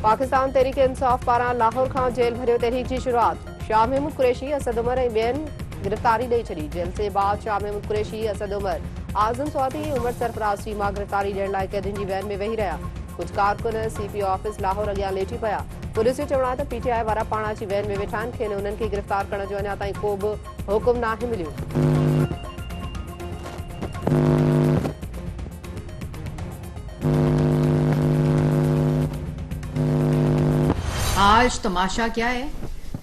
पाकिस्तान तहरीक इंसाफ पारां लाहौर खां जेल भरियो तहरीक की शुरुआत। शाह महमूद कुरैशी, असद उमर ऐं ॿियनि गिरफ़्तारी ॾेई छॾी। जेल से बाद शाह महमूद कुरैशी, असद उमर, आज़म स्वाती, उमर सरफराज चीमा गिरफ़्तारी ॾियण लाइ कैदियुनि जी वैन में वेही रहिया। कुछ कारकुन CPO ऑफिस लाहौर अॻियां लेटी पिया। पुलिस जो चवणु आहे त PTI वारा पाण अची वैन में वेठा आहिनि। खेनि उन्हनि खे गिरफ़्तार करण जो अञा ताईं को बि हुकुम नाहे मिलियो। आज तमाशा क्या है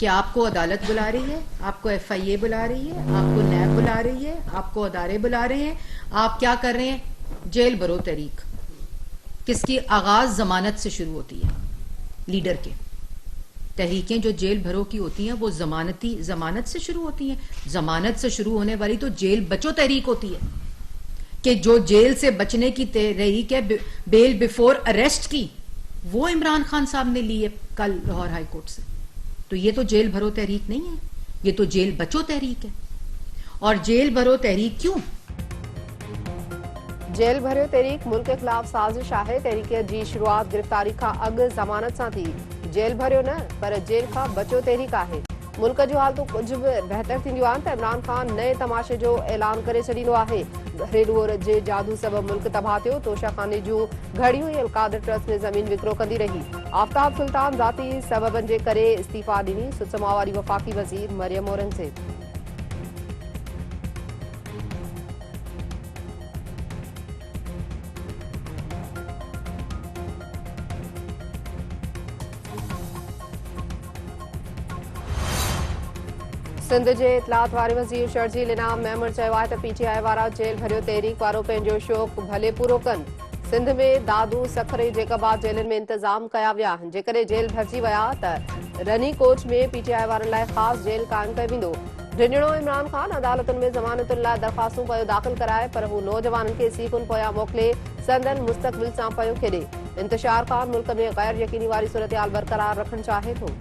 कि आपको अदालत बुला रही है, आपको FIA बुला रही है, आपको NAB बुला रही है, आपको अदारे बुला रहे हैं। आप क्या कर रहे हैं? जेल भरो तहरीक, किसकी आगाज जमानत से शुरू होती है। लीडर के तहरीकें जो जेल भरो की होती हैं वो जमानत से शुरू होती हैं। जमानत से शुरू होने वाली तो जेल बचो तहरीक होती है कि जो जेल से बचने की तहरीक है, बेल बिफोर अरेस्ट की, वो इमरान खान साहब ने ली है कल लाहौर हाई कोर्ट से। तो ये तो जेल भरो तहरीक नहीं है, ये तो जेल बचो तहरीक है। और जेल भरो तहरीक क्यों? जेल भरियो तहरीक मुल्क के खिलाफ साजिश आहे। तहरीक जी शुरुआत गिरफ़्तारी खां अॻु ज़मानत सां थी। जेल भरियो न, पर जेल खां बचो तहरीक आहे। मुल्क जो हालतूं कुझु बि बहितर थींदियूं आहिनि त इमरान खान नए तमाशे जो ऐलान करे छॾींदो आहे। घरेलू जे जादू सबबि मुल्क तबाह थियो। तोशाखाने जूं घड़ियूं ई अलकादर ट्रस्ट में ज़मीन विकिरो कंदी रही। आफ्ताब सुल्तान ज़ाती सबबनि जे करे इस्तीफ़ा ॾिनी। सुषमा वारी वफ़ाक़ी वज़ीर मरियम औरंगज़ेब। सिंध जे इतलात वारे वज़ीर शर्जील इनाम महमूद चयो आहे त PTI वारा जेल भरियो तहरीक वारो पंहिंजो शौक़ु भले पूरो कनि। सिंध में दादू सखरे जेकबा जेलनि में इंतज़ाम कया विया आहिनि। जेकॾहिं जेल भरिजी विया त रनी कोच में PTI वारनि लाइ ख़ासि जेल क़ाइमु कयो वेंदो। ढिंढणो इमरान खान अदालतुनि में ज़मानतुनि लाइ दरख़्वास्तूं पियो दाख़िल कराए, पर हू नौजवाननि खे सीकुनि पोयां मोकिले संदन मुस्तक़बिल सां पियो खेॾे। इंतशार खान मुल्क में गैर यकीनी वारी सूरतहाल बरक़रार रखणु चाहे थो।